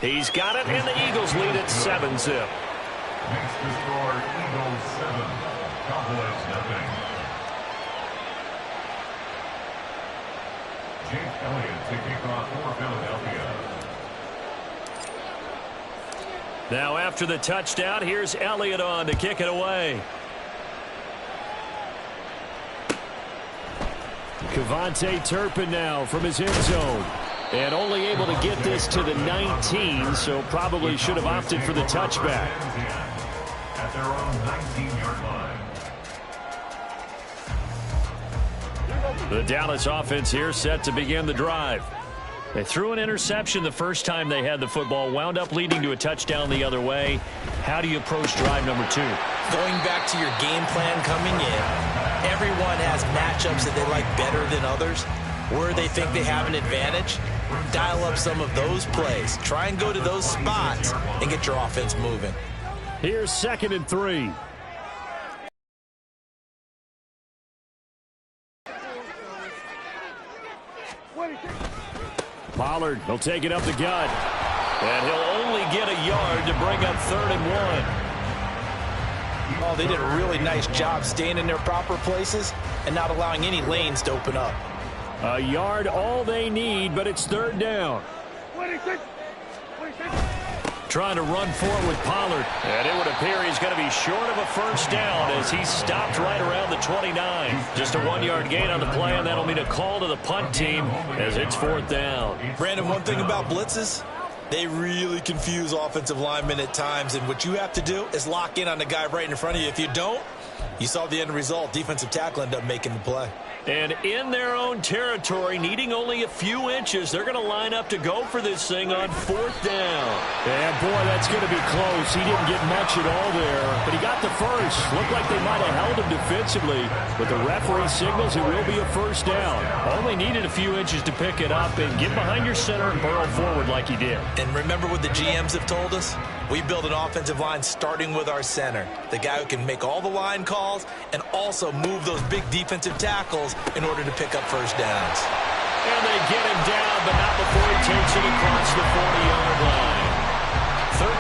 He's got it, and the Eagles lead at 7-zip. Makes the score Eagles 7, Cowboys nothing. Jake Elliott to kick off for Philadelphia. Now after the touchdown, here's Elliott on to kick it away. Kevontae Turpin now from his end zone. And only able to get this to the 19, so probably should have opted for the touchback. At their own 19-yard line. The Dallas offense here set to begin the drive. They threw an interception the first time they had the football, wound up leading to a touchdown the other way. How do you approach drive number 2? Going back to your game plan coming in, everyone has matchups that they like better than others. Where they think they have an advantage, dial up some of those plays. Try and go to those spots and get your offense moving. Here's 2nd and 3. Pollard, he'll take it up the gut. And he'll only get a yard to bring up 3rd and 1. Oh, they did a really nice job staying in their proper places and not allowing any lanes to open up. A yard all they need, but it's 3rd down. Trying to run for it with Pollard. And it would appear he's going to be short of a first down as he stopped right around the 29. Just a 1-yard gain on the play, and that'll mean a call to the punt team as it's 4th down. Brandon, one thing about blitzes, they really confuse offensive linemen at times, and what you have to do is lock in on the guy right in front of you. If you don't, you saw the end result. Defensive tackle ended up making the play. And in their own territory, needing only a few inches, they're going to line up to go for this thing on 4th down. Yeah, boy, that's going to be close. He didn't get much at all there, but he got the first. Looked like they might have held him defensively, but the referee signals it will be a first down. Only needed a few inches to pick it up and get behind your center and burrow forward like he did. And remember what the GMs have told us? We build an offensive line starting with our center, the guy who can make all the line calls and also move those big defensive tackles in order to pick up first downs. And they get him down, but not before he takes it across the 40-yard line.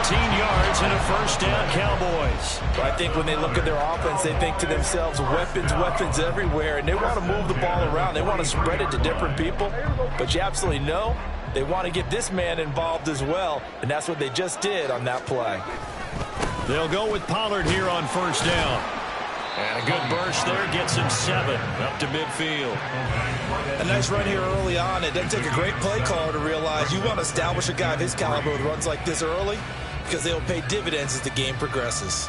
13 yards and a first down, Cowboys. But I think when they look at their offense, they think to themselves, weapons, weapons everywhere, and they want to move the ball around. They want to spread it to different people, but you absolutely know they want to get this man involved as well, and that's what they just did on that play. They'll go with Pollard here on first down. And a good burst there gets him 7 up to midfield. A nice run here early on. It doesn't take a great play caller to realize you want to establish a guy of his caliber with runs like this early because they'll pay dividends as the game progresses.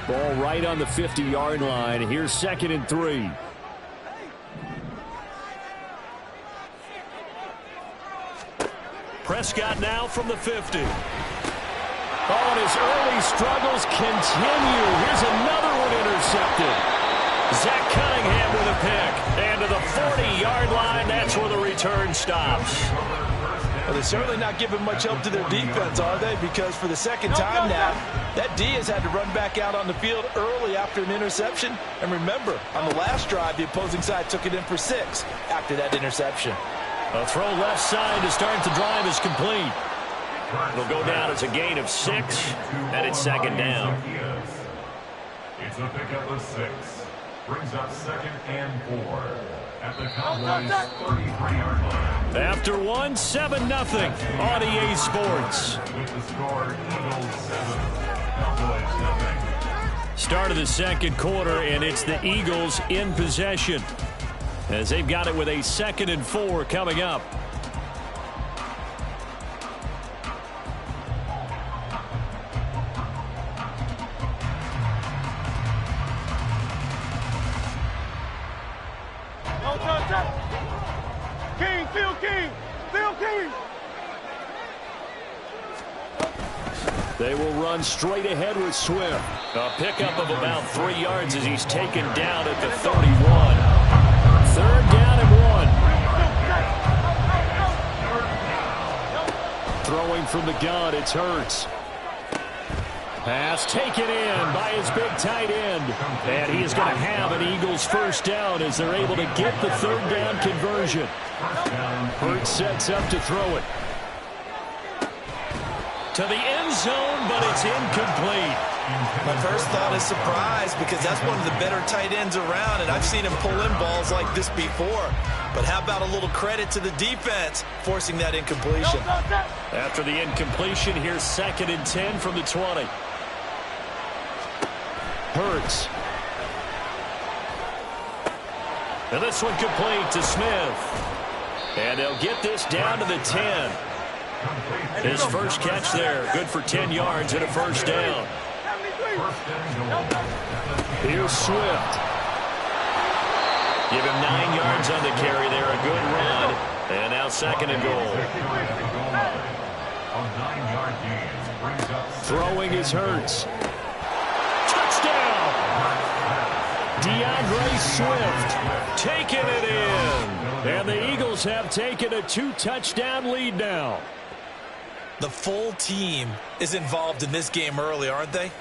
Ball right on the 50-yard line. Here's 2nd and 3. Prescott now from the 50. Oh, and his early struggles continue. Here's another one intercepted. Zach Cunningham with a pick. And to the 40-yard line, that's where the return stops. Well, they're certainly not giving much help to their defense, are they? Because for the second time now, that D has had to run back out on the field early after an interception. And remember, on the last drive, the opposing side took it in for 6 after that interception. A throw left side to start the drive is complete. It'll go down as a gain of 6, and it's 2nd down. It's a pickup of 6. Brings up 2nd and 4 at the Cowboys' 33-yard line. After 1, 7-0 on EA Sports. With the score, Eagles 7, Cowboys nothing. Start of the second quarter, and it's the Eagles in possession as they've got it with a 2nd and 4 coming up. They will run straight ahead with Swift. A pickup of about 3 yards as he's taken down at the 31. 3rd down and 1. Throwing from the gun, it's Hurts. Pass taken in by his big tight end. And he is going to have an Eagles first down as they're able to get the third down conversion. Hurts sets up to throw it. To the end zone, but it's incomplete. My first thought is surprise because that's one of the better tight ends around, and I've seen him pull in balls like this before. But how about a little credit to the defense forcing that incompletion? After the incompletion, here's 2nd and 10 from the 20. Hurts. And this one complete to Smith. And they'll get this down to the 10. His first catch there, good for 10 yards and a first down. Here's Swift. Give him 9 yards on the carry there, a good run. And now 2nd and goal. Throwing is Hurts. Touchdown! DeAndre Swift taking it in. And the Eagles have taken a 2-touchdown lead now. The full team is involved in this game early, aren't they?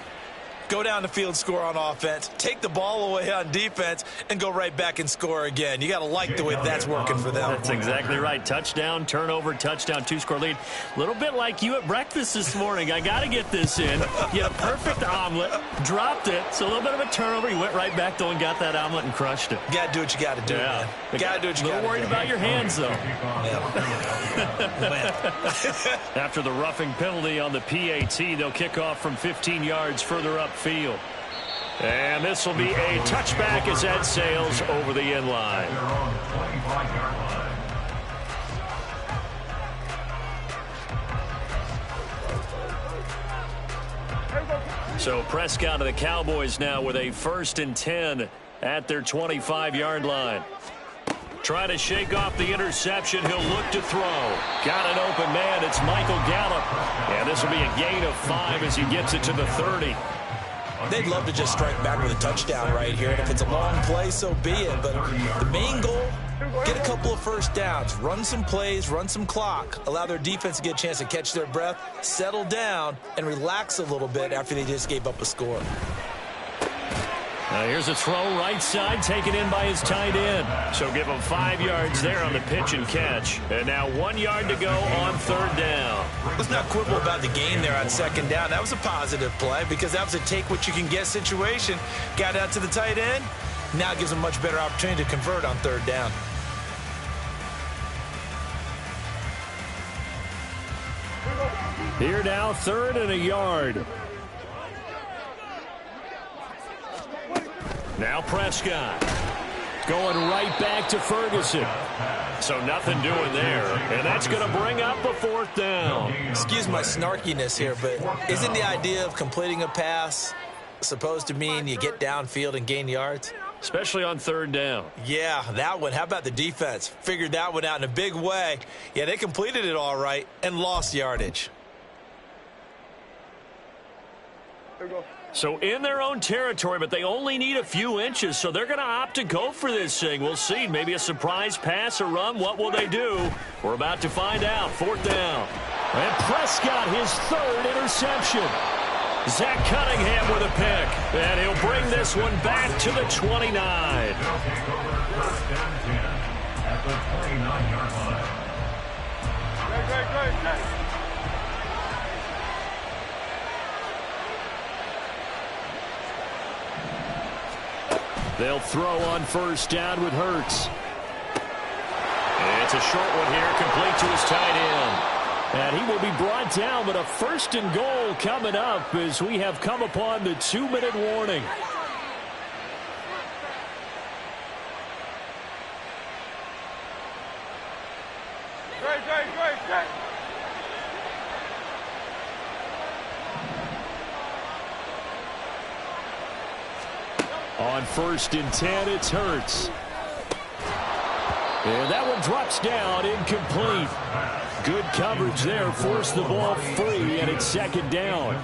Go down the field, score on offense, take the ball away on defense, and go right back and score again. You got to like the way that's working for them. That's exactly right. Touchdown, turnover, touchdown, 2-score lead. A little bit like you at breakfast this morning. I got to get this in. You had a perfect omelet, dropped it, so a little bit of a turnover. You went right back, though, and got that omelet and crushed it. You got to do what you got to do, man. You got to do what you got to do. A little worried about your hands, though. Yeah. After the roughing penalty on the PAT, they'll kick off from 15 yards further upfield. And this will be a touchback as that sails over the end line. So Prescott of the Cowboys now with a 1st and 10 at their 25-yard line. Trying to shake off the interception. He'll look to throw. Got an open man. It's Michael Gallup. And this will be a gain of 5 as he gets it to the 30. They'd love to just strike back with a touchdown right here. And if it's a long play, so be it. But the main goal, get a couple of first downs, run some plays, run some clock, allow their defense to get a chance to catch their breath, settle down, and relax a little bit after they just gave up a score. Now here's a throw right side taken in by his tight end. So give him 5 yards there on the pitch and catch. And now 1 yard to go on 3rd down. Let's not quibble about the gain there on 2nd down. That was a positive play because that was a take-what-you-can-get situation. Got out to the tight end. Now it gives them a much better opportunity to convert on 3rd down. Here now, 3rd and a yard. Now Prescott going right back to Ferguson. So nothing doing there. And that's going to bring up a 4th down. Excuse my snarkiness here, but isn't the idea of completing a pass supposed to mean you get downfield and gain yards? Especially on 3rd down. Yeah, that one. How about the defense? Figured that one out in a big way. Yeah, they completed it all right and lost yardage. There we go. So in their own territory, but they only need a few inches, so they're going to opt to go for this thing. We'll see. Maybe a surprise pass or run. What will they do? We're about to find out. 4th down. And Prescott, his 3rd interception. Zach Cunningham with a pick. And he'll bring this one back to the 29. They'll take over 1st and 10 at the 29-yard line. Great. They'll throw on 1st down with Hurts. And it's a short one here, complete to his tight end. And he will be brought down, but a 1st and goal coming up as we have come upon the 2-minute warning. Great. On 1st and 10, it's Hurts. And that one drops down, incomplete. Good coverage there, forced the ball free, and it's 2nd down.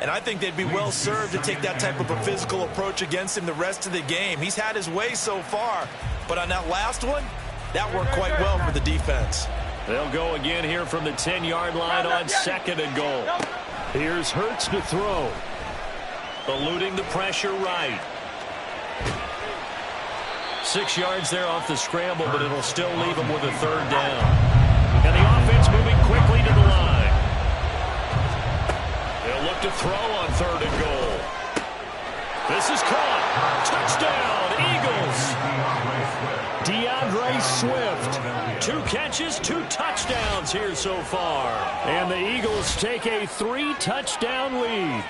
And I think they'd be well served to take that type of a physical approach against him the rest of the game. He's had his way so far, but on that last one, that worked quite well for the defense. They'll go again here from the 10-yard line on 2nd and goal. Here's Hurts to throw. Eluding the pressure right. 6 yards there off the scramble, but it'll still leave him with a third down. And the offense moving quickly to the line. They'll look to throw on 3rd and goal. This is caught. Touchdown, Eagles. DeAndre Swift. 2 catches, 2 touchdowns here so far. And the Eagles take a 3-touchdown lead.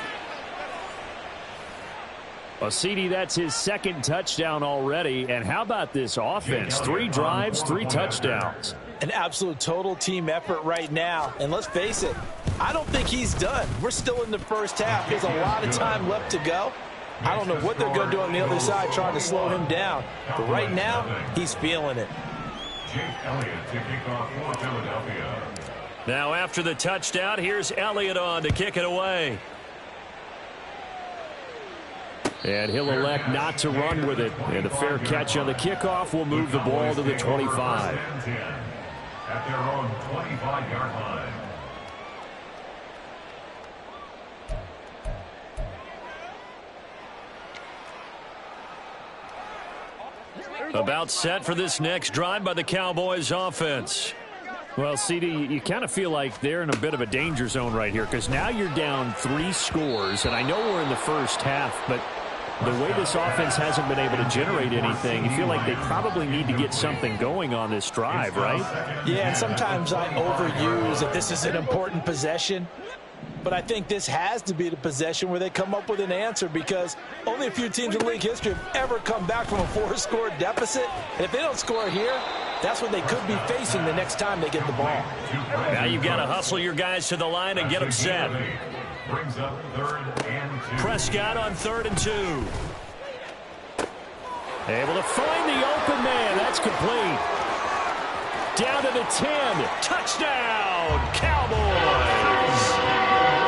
Well, CD, that's his 2nd touchdown already. And how about this offense? 3 drives, 3 touchdowns. An absolute total team effort right now. And let's face it, I don't think he's done. We're still in the first half. There's a lot of time left to go. I don't know what they're going to do on the other side trying to slow him down. But right now, he's feeling it. Now after the touchdown, here's Elliott on to kick it away. And he'll elect not to run with it. And a fair catch on the kickoff will move the ball to the 25. At their own 25-yard line. About set for this next drive by the Cowboys offense. Well, CD, you kind of feel like they're in a bit of a danger zone right here because now you're down 3 scores, and I know we're in the first half, but the way this offense hasn't been able to generate anything, you feel like they probably need to get something going on this drive, right? Yeah, and sometimes I overuse that this is an important possession. But I think this has to be the possession where they come up with an answer because only a few teams in league history have ever come back from a 4-score deficit. And if they don't score here, that's what they could be facing the next time they get the ball. Now you've got to hustle your guys to the line and get them set. Brings up 3rd and 2. Prescott on 3rd and 2. Able to find the open man. That's complete. Down to the 10. Touchdown, Cowboys.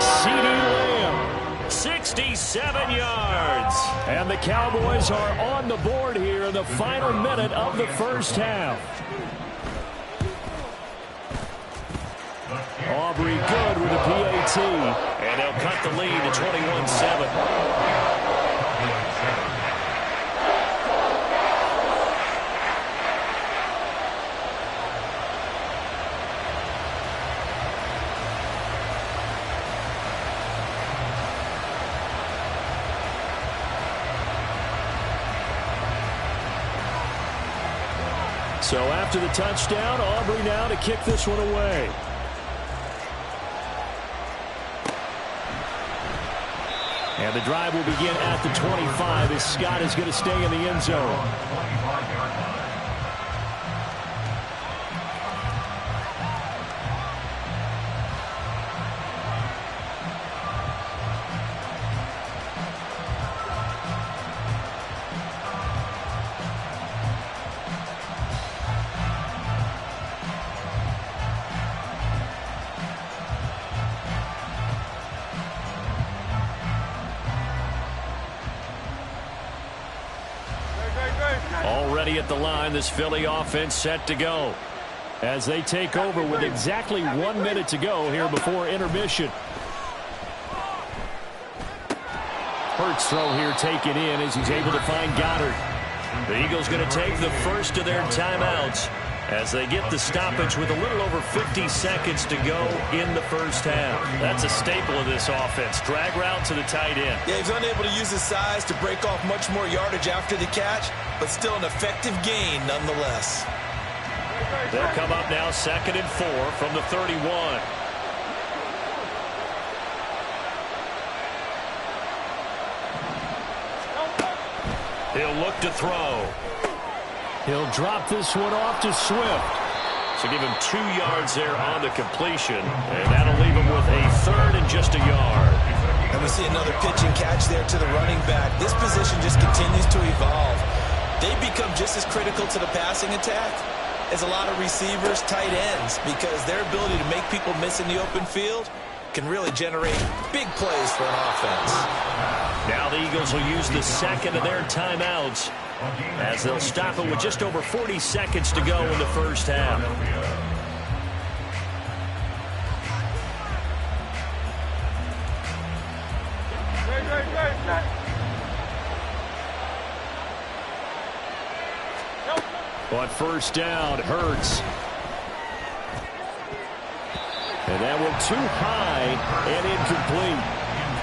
CeeDee Lamb, 67 yards. And the Cowboys are on the board here in the final minute of the first half. Aubrey good with a PAT. And they'll cut the lead to 21-7. So after the touchdown, Aubrey now to kick this one away. And the drive will begin at the 25 as Scott is going to stay in the end zone. Already at the line, this Philly offense set to go as they take over with exactly 1 minute to go here before intermission. Hurts throw here taken in as he's able to find Goddard. The Eagles going to take the first of their timeouts as they get the stoppage with a little over 50 seconds to go in the first half. That's a staple of this offense. Drag route to the tight end. Yeah, he's unable to use his size to break off much more yardage after the catch, but still an effective gain nonetheless. They'll come up now 2nd and 4 from the 31. He'll look to throw. He'll drop this one off to Swift. So give him 2 yards there on the completion, and that'll leave him with a 3rd and just a yard. And we see another pitch and catch there to the running back. This position just continues to evolve. They become just as critical to the passing attack as a lot of receivers, tight ends, because their ability to make people miss in the open field can really generate big plays for an offense. Now the Eagles will use the second of their timeouts as they'll stop it with just over 40 seconds to go in the first half. On first down, Hurts. And that one too high and incomplete.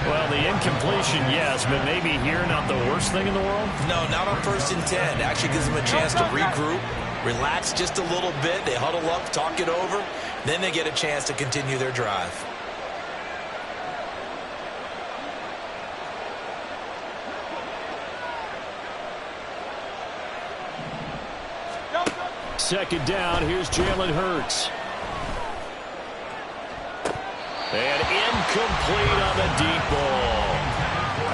Well, the incompletion, yes, but maybe here not the worst thing in the world? No, not on 1st and 10. Actually gives them a chance to regroup, relax just a little bit. They huddle up, talk it over. Then they get a chance to continue their drive. Second down, here's Jalen Hurts. And incomplete on the deep ball.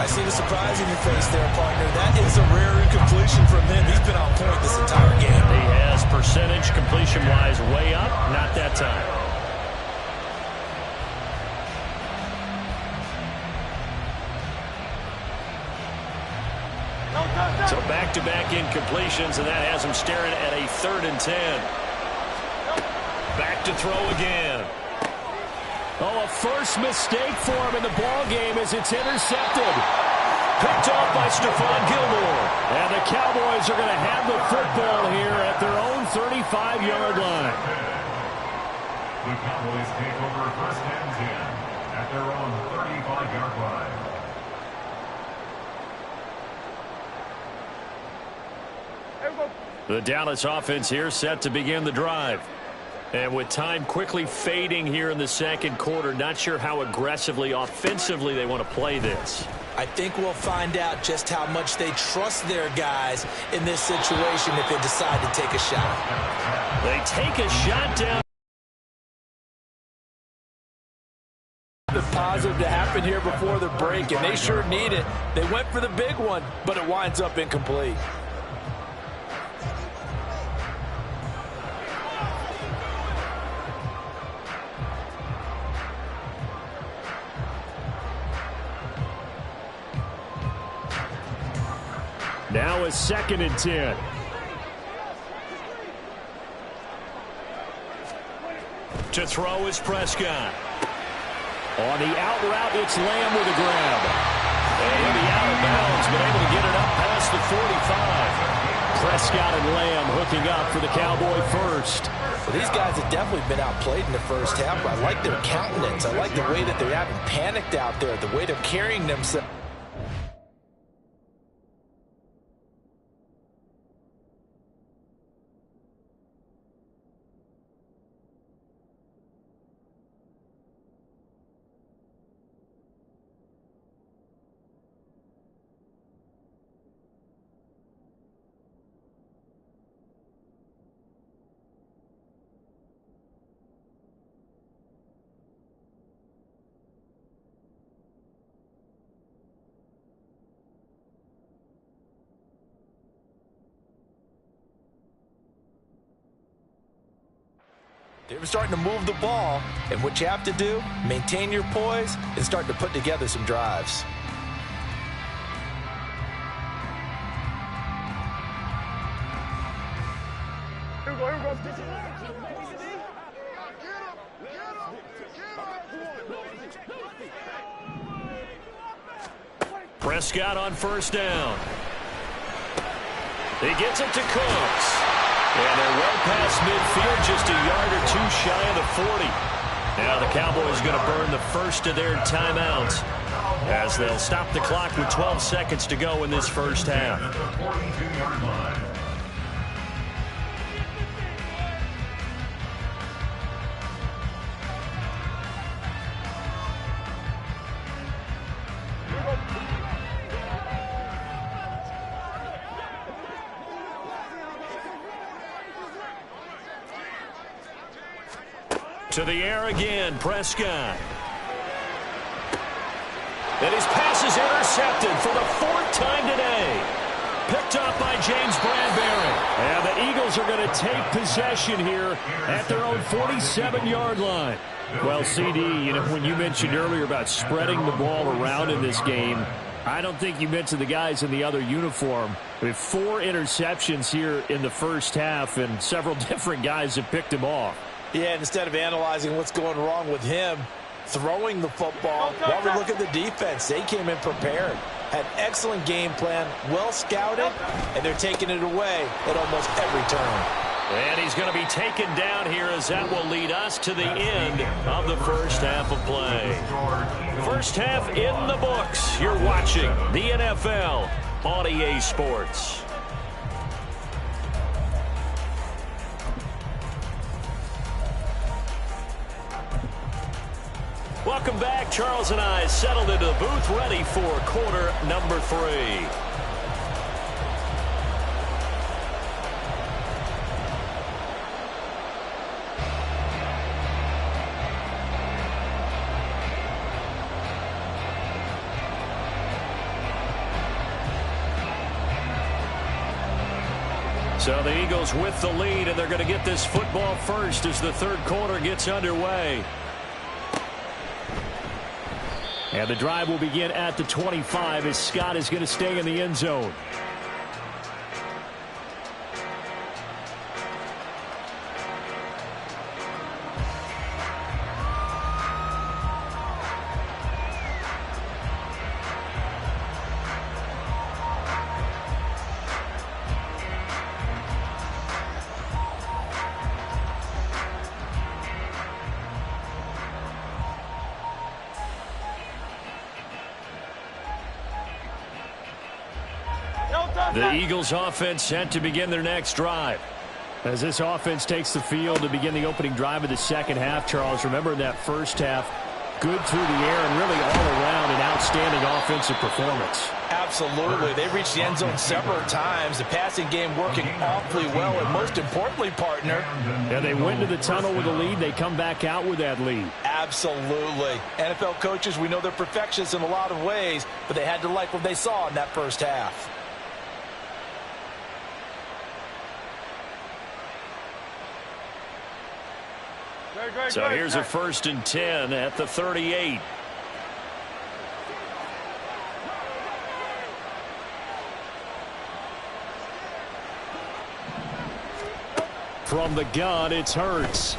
I see the surprise in your face there, partner. That is a rare incompletion from him. He's been on point this entire game. He has percentage completion-wise way up. Not that time. So back-to-back incompletions, and that has him staring at a 3rd and 10. Back to throw again. Oh, a first mistake for him in the ball game as it's intercepted. Picked off by Stephon Gilmore. And the Cowboys are going to have the football here at their own 35-yard line. The Cowboys take over 1st and 10 at their own 35-yard line. The Dallas offense here set to begin the drive. And with time quickly fading here in the 2nd quarter, not sure how aggressively, offensively they want to play this. I think we'll find out just how much they trust their guys in this situation if they decide to take a shot. They take a shot down. The positive to happen here before the break, and they sure need it. They went for the big one, but it winds up incomplete. Now a 2nd and 10. To throw is Prescott. On the out route, it's Lamb with a grab. And he'll be out of bounds, but able to get it up past the 45. Prescott and Lamb hooking up for the Cowboy first. Well, these guys have definitely been outplayed in the first half, but I like their countenance. I like the way that they haven't panicked out there, the way they're carrying themselves. They're starting to move the ball, and what you have to do, maintain your poise and start to put together some drives. Here we go. Prescott on first down. He gets it to Cooks. And they're well past midfield, just a yard or two shy of the 40. Now the Cowboys going to burn the first of their timeouts as they'll stop the clock with 12 seconds to go in this first half. To the air again, Prescott. And his pass is intercepted for the 4th time today. Picked up by James Bradbury. And the Eagles are going to take possession here at their own 47-yard line. Well, CD, you know, when you mentioned earlier about spreading the ball around in this game, I don't think you mentioned the guys in the other uniform. We have 4 interceptions here in the first half, and several different guys have picked them off. Yeah, and instead of analyzing what's going wrong with him, throwing the football, while we look at the defense, they came in prepared. An excellent game plan, well scouted, and they're taking it away at almost every turn. And he's going to be taken down here as that will lead us to the end of the first half of play. First half in the books. You're watching the NFL on EA Sports. Welcome back. Charles and I settled into the booth ready for quarter number 3. So the Eagles with the lead, and they're going to get this football first as the third quarter gets underway. And the drive will begin at the 25 as Scott is going to stay in the end zone. The Eagles offense set to begin their next drive. As this offense takes the field to begin the opening drive of the second half, Charles, remember in that first half, good through the air and really all around an outstanding offensive performance. Absolutely. They reached the end zone several times. The passing game working awfully well, and most importantly, partner. Yeah, they went to the tunnel with a lead. They come back out with that lead. Absolutely. NFL coaches, we know they're perfectionists in a lot of ways, but they had to like what they saw in that first half. So here's a 1st and 10 at the 38. From the gun, it's Hurts.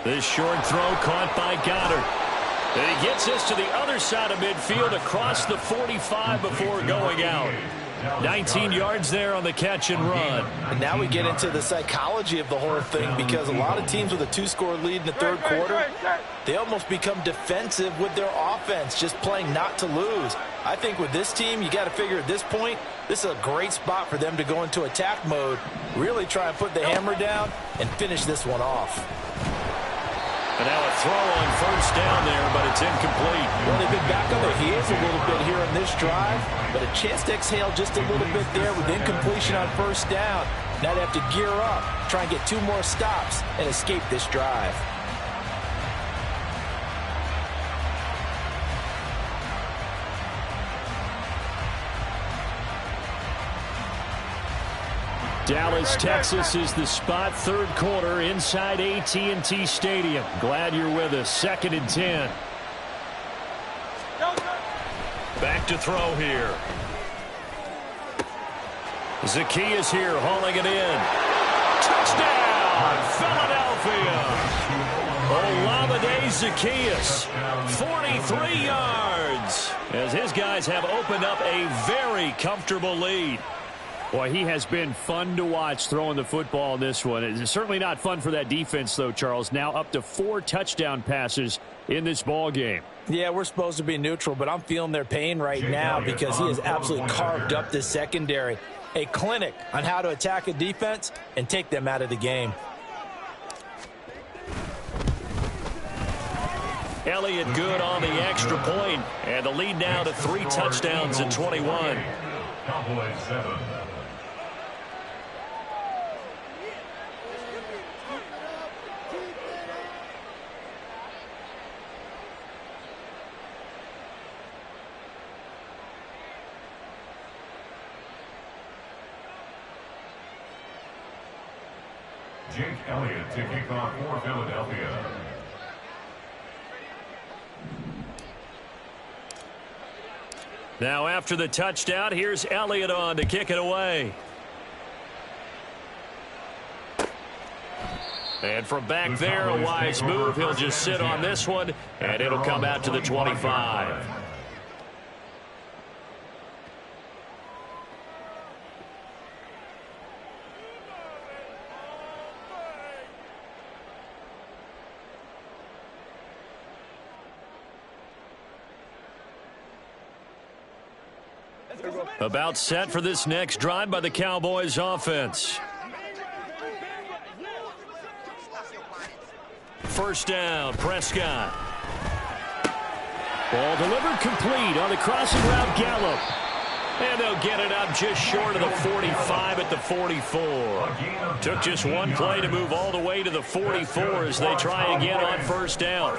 This short throw caught by Goddard. And he gets this to the other side of midfield across the 45 before going out. 19 yards there on the catch and run. And now we get into the psychology of the whole thing, because a lot of teams with a 2-score lead in the third quarter, they almost become defensive with their offense, just playing not to lose. I think with this team, you got to figure at this point, this is a great spot for them to go into attack mode, really try and put the hammer down and finish this one off. And now a throw on 1st down there, but it's incomplete. Well, they've been back on their heels a little bit here in this drive, but a chance to exhale just a little bit there with incompletion on 1st down. Now they have to gear up, try and get 2 more stops, and escape this drive. Dallas, Texas is the spot. Third quarter inside AT&T Stadium. Glad you're with us. 2nd and 10. Back to throw here. Zacchaeus here hauling it in. Touchdown, Philadelphia. Olamide Zacchaeus, 43 yards. As his guys have opened up a very comfortable lead. Boy, he has been fun to watch throwing the football in this one. It's certainly not fun for that defense, though, Charles. Now up to 4 touchdown passes in this ball game. Yeah, we're supposed to be neutral, but I'm feeling their pain right now because he has absolutely carved up this secondary. A clinic on how to attack a defense and take them out of the game. Elliott good on the extra point, and the lead now to 3 touchdowns at 21. Cowboys 7. Jake Elliott to kick off for Philadelphia. Now after the touchdown, here's Elliott on to kick it away. And from back there, a wise move. He'll just sit on this one, and it'll come out to the 25. About set for this next drive by the Cowboys offense. First down, Prescott. Ball delivered complete on the crossing route, Gallup. And they'll get it up just short of the 45 at the 44. Took just one play to move all the way to the 44 as they try again on first down.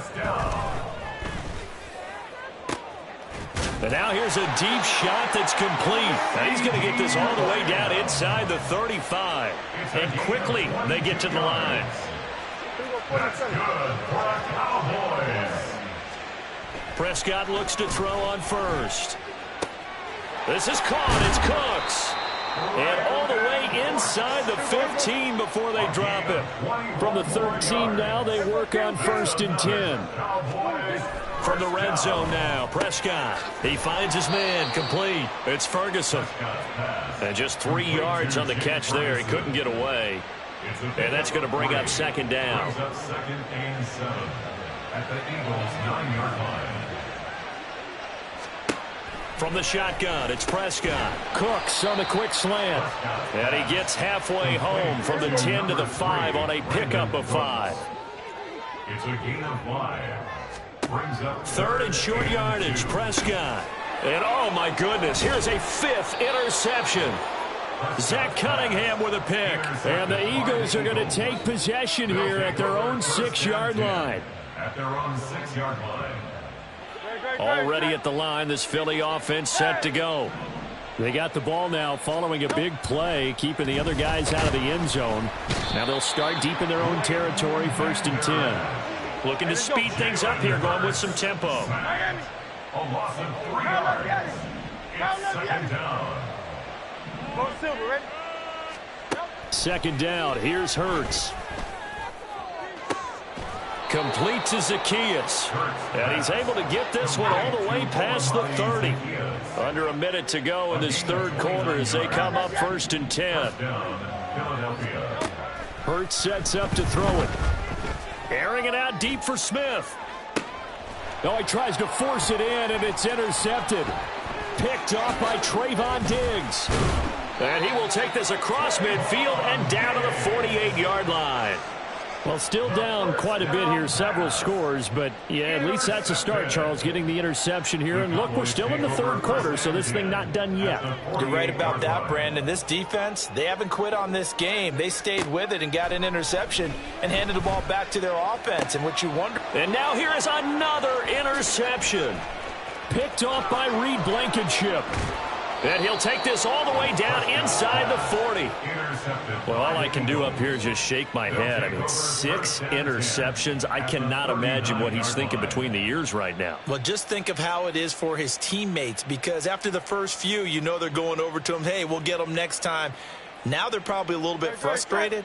And now here's a deep shot that's complete. And he's going to get this all the way down inside the 35. And quickly they get to the line. That's good for the Cowboys. Prescott looks to throw on first. This is caught. It's Cooks. And all the way inside the 15 before they drop it. From the 13 now, they work on 1st and 10. From the red zone now, Prescott. He finds his man, complete. It's Ferguson. And just 3 yards on the catch there. He couldn't get away. And that's going to bring up second down. Second and 7 at the Eagles' 9-yard line. From the shotgun, it's Prescott. Cooks on the quick slant. And he gets halfway home from the 10 to the 5 on a pickup of 5. It's a gain of 5. Brings up Third and short yardage, Prescott. And oh my goodness, here's a 5th interception. Zach Cunningham with a pick. And the Eagles are going to take possession here at their own 6-yard line. At their own 6-yard line. Already at the line, this Philly offense set to go. They got the ball now following a big play, keeping the other guys out of the end zone. Now they'll start deep in their own territory, 1st and 10. Looking to speed things up here, going with some tempo. A loss of 3 yards. It's second down. Second down, here's Hurts. Complete to Zacchaeus. And he's able to get this one all the way past the 30. Under a minute to go in this third quarter as they come up 1st and 10. Hurts sets up to throw it. Airing it out deep for Smith. Oh, he tries to force it in, and it's intercepted. Picked off by Trayvon Diggs. And he will take this across midfield and down to the 48-yard line. Well, still down quite a bit here, several scores, but yeah, at least that's a start, Charles, getting the interception here. And look, we're still in the third quarter, so this thing not done yet. You're right about that, Brandon. This defense, they haven't quit on this game. They stayed with it and got an interception and handed the ball back to their offense. And what you wonder. And now here is another interception. Picked off by Reed Blankenship. And he'll take this all the way down inside the 40. Well, all I can do up here is just shake my head. I mean, 6 interceptions. I cannot imagine what he's thinking between the ears right now. Well, just think of how it is for his teammates, because after the first few, you know they're going over to him, hey, we'll get them next time. Now they're probably a little bit frustrated.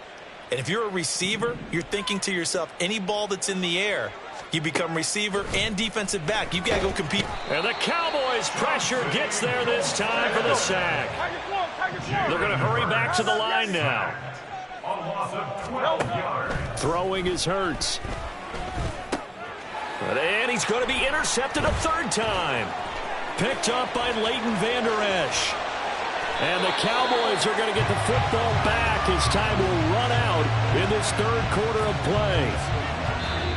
And if you're a receiver, you're thinking to yourself, any ball that's in the air, you become receiver and defensive back. You've got to go compete. And the Cowboys' pressure gets there this time for the sack. They're going to hurry back to the line now. A loss of 12 yards. Throwing is Hurts. And he's going to be intercepted a third time. Picked up by Leighton Vander Esch. And the Cowboys are going to get the football back as time will run out in this third quarter of play.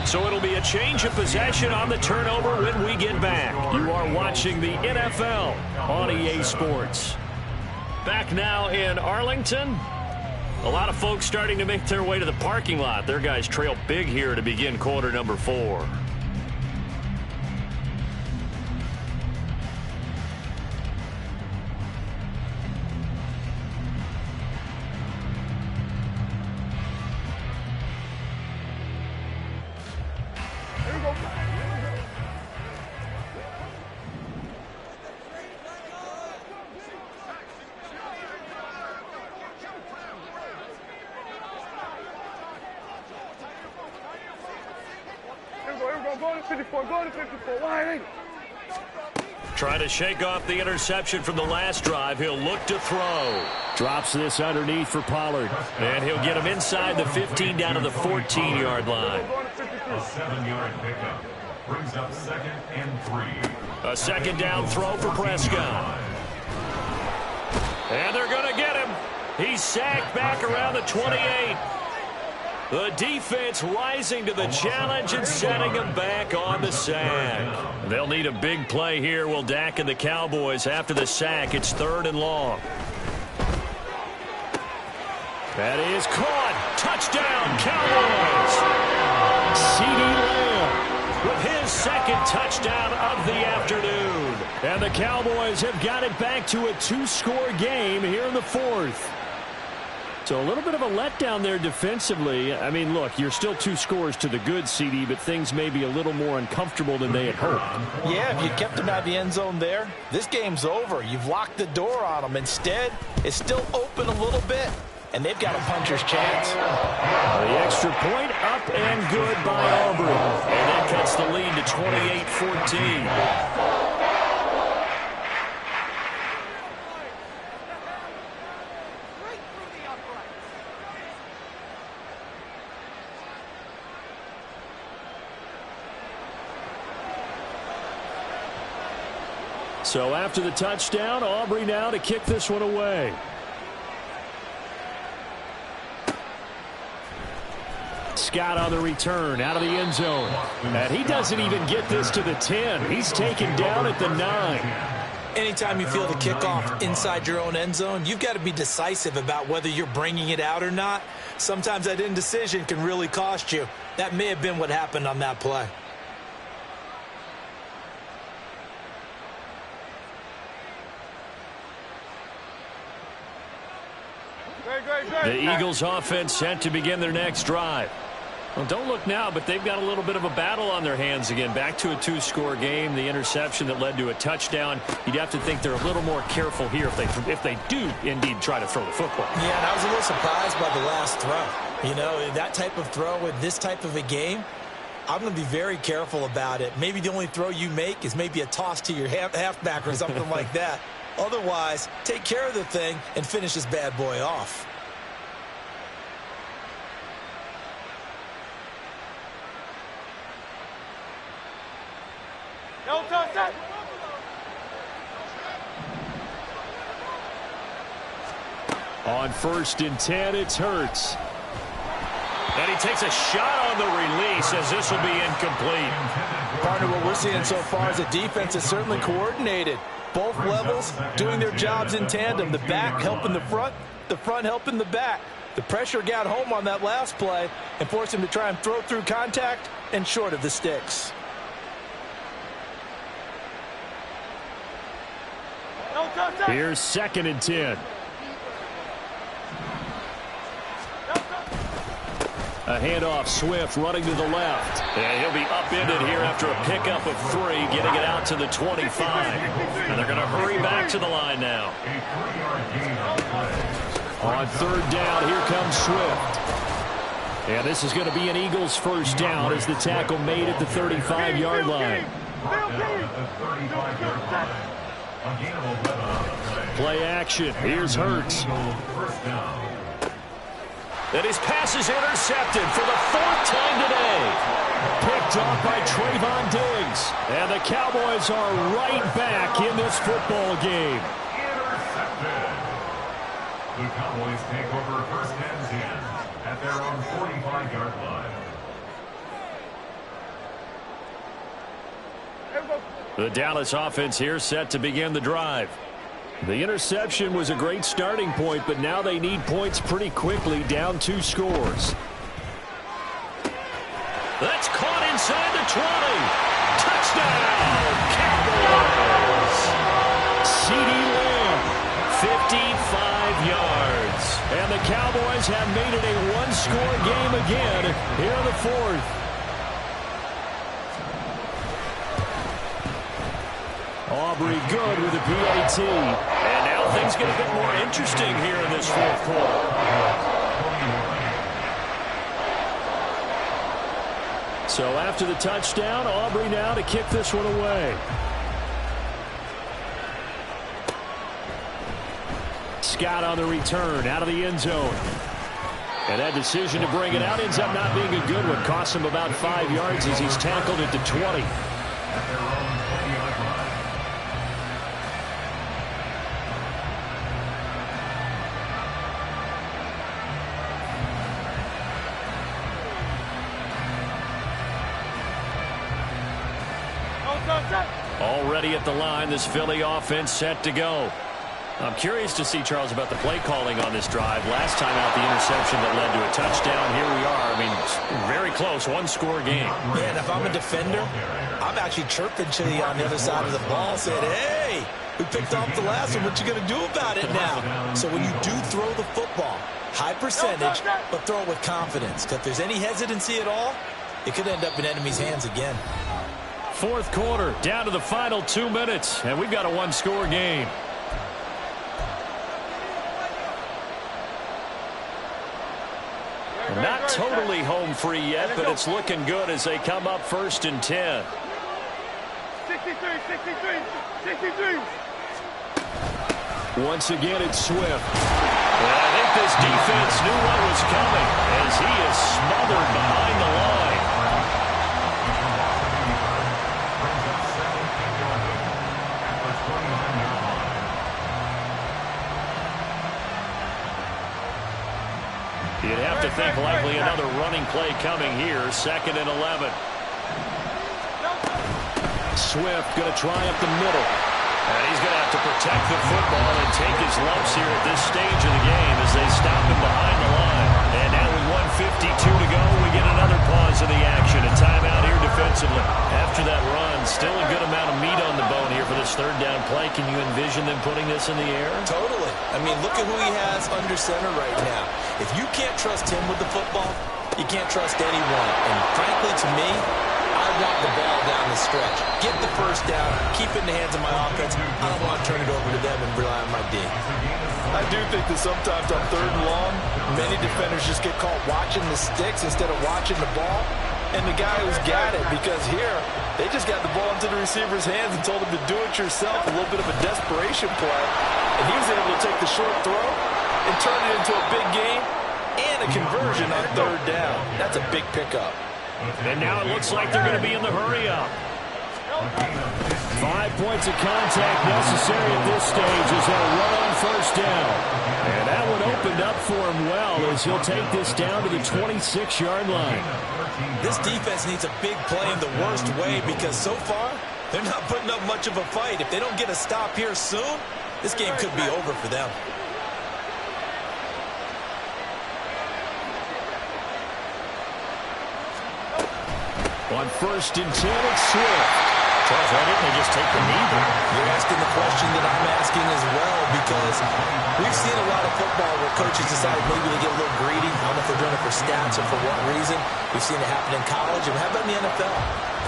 So it'll be a change of possession on the turnover when we get back. You are watching the NFL on EA Sports. Back now in Arlington. A lot of folks starting to make their way to the parking lot. Their guys trail big here to begin quarter number 4. Trying to shake off the interception from the last drive. He'll look to throw. Drops this underneath for Pollard. And he'll get him inside the 15 down to the 14-yard line. A 7-yard pickup. Brings up 2nd and 3. A second down throw for Prescott. And they're going to get him. He's sacked back around the 28. The defense rising to the challenge and setting him back on the sack. They'll need a big play here, will Dak and the Cowboys. After the sack, it's 3rd and long. That is caught. Touchdown, Cowboys. CeeDee Lamb with his 2nd touchdown of the afternoon. And the Cowboys have got it back to a 2-score game here in the 4th. So a little bit of a letdown there defensively. I mean, look, you're still 2 scores to the good, CD, but things may be a little more uncomfortable than they had hoped. Yeah, if you kept them out of the end zone there, this game's over. You've locked the door on them. Instead, it's still open a little bit, and they've got a puncher's chance. The extra point up and good by Aubrey. And that cuts the lead to 28-14. So after the touchdown, Aubrey now to kick this one away. Scott on the return out of the end zone. And he doesn't even get this to the 10. He's taken down at the 9. Anytime you feel the kickoff inside your own end zone, you've got to be decisive about whether you're bringing it out or not. Sometimes that indecision can really cost you. That may have been what happened on that play. The Eagles offense set to begin their next drive. Well, don't look now, but they've got a little bit of a battle on their hands again. Back to a 2-score game. The interception that led to a touchdown. You'd have to think they're a little more careful here if they do indeed try to throw the football. Yeah, and I was a little surprised by the last throw. You know, that type of throw with this type of a game, I'm going to be very careful about it. Maybe the only throw you make is maybe a toss to your halfback or something like that. Otherwise, take care of the thing and finish this bad boy off. On 1st and 10, it's Hurts. And he takes a shot on the release as this will be incomplete. Partner, what we're seeing so far is the defense is certainly coordinated. Both levels doing their jobs in tandem. The back helping the front helping the back. The pressure got home on that last play and forced him to try and throw through contact and short of the sticks. Here's 2nd and 10. A handoff, Swift running to the left. And he'll be upended here after a pickup of 3, getting it out to the 25. And they're going to hurry back to the line now. On 3rd down, here comes Swift. And this is going to be an Eagles 1st down as the tackle made at the 35-yard line. Play action. Here's Hurts. And his pass is intercepted for the 4th time today. Picked off by Trayvon Diggs. And the Cowboys are right back in this football game. Intercepted. The Cowboys take over 1st and 10 at their own 45-yard line. The Dallas offense here set to begin the drive. The interception was a great starting point, but now they need points pretty quickly, down 2 scores. That's caught inside the 20. Touchdown, Cowboys! CeeDee Lamb, 55 yards. And the Cowboys have made it a 1-score game again here in the 4th. Aubrey good with a PAT. And now things get a bit more interesting here in this 4th quarter. So after the touchdown, Aubrey now to kick this one away. Scott on the return out of the end zone. And that decision to bring it out ends up not being a good one. Costs him about 5 yards as he's tackled at the 20. Already at the line, this Philly offense set to go. I'm curious to see, Charles, about the play calling on this drive. Last time out, the interception that led to a touchdown. Here we are. I mean, very close, one-score game. Yeah, and if I'm a defender, I'm actually chirping to you on the other side of the ball, saying, hey, we picked off the last one. What you going to do about it now? So when you do throw the football, high percentage, but throw it with confidence. Because if there's any hesitancy at all, it could end up in enemy's hands again. Fourth quarter, down to the final 2 minutes, and we've got a one-score game. Not totally home free yet, but it's looking good as they come up 1st and 10. 63. Once again, it's Swift. And I think this defense knew what was coming as he is smothered behind the line. You'd have to think likely another running play coming here. 2nd and 11. Swift going to try up the middle. And he's going to have to protect the football and take his lumps here at this stage of the game as they stop him behind the line. And now with 1:52 to go, we get another pause of the action. A timeout here defensively. After that run, still a good amount of meat on the bone here for this 3rd down play. Can you envision them putting this in the air? Totally. I mean, look at who he has under center right now. If you can't trust him with the football, you can't trust anyone. And frankly, to me, I want the ball down the stretch. Get the first down, keep it in the hands of my offense. I don't want to turn it over to them and rely on my D. I do think that sometimes on 3rd and long, many defenders just get caught watching the sticks instead of watching the ball. And the guy who's got it, because here, they just got the ball into the receiver's hands and told him to do it yourself, a little bit of a desperation play. And he was able to take the short throw and turn it into a big gain and a conversion on 3rd down. That's a big pickup. And now it looks like they're going to be in the hurry-up. 5 points of contact necessary at this stage as they'll run on 1st down. And that one opened up for him well as he'll take this down to the 26-yard line. This defense needs a big play in the worst way because so far, they're not putting up much of a fight. If they don't get a stop here soon, this game could be over for them. On 1st and 10, it's Swift. Charles, why didn't they just take the knee there? You're asking the question that I'm asking as well because we've seen a lot of football where coaches decide maybe to get a little greedy. I don't know if they're doing it for stats or for what reason. We've seen it happen in college. And how about in the NFL?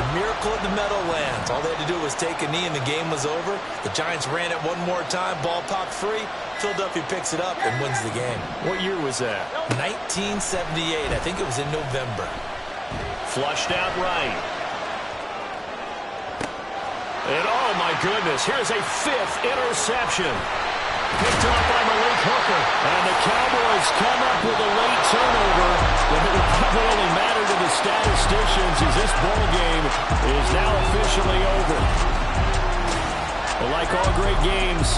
The miracle of the Meadowlands. All they had to do was take a knee and the game was over. The Giants ran it one more time. Ball popped free. Philadelphia picks it up and wins the game. What year was that? 1978. I think it was in November. Flushed out right. And oh my goodness, here's a 5th interception. Picked up by Malik Hooker. And the Cowboys come up with a late turnover. But it will probably only matter to the statisticians as this ball game is now officially over. Well, like all great games,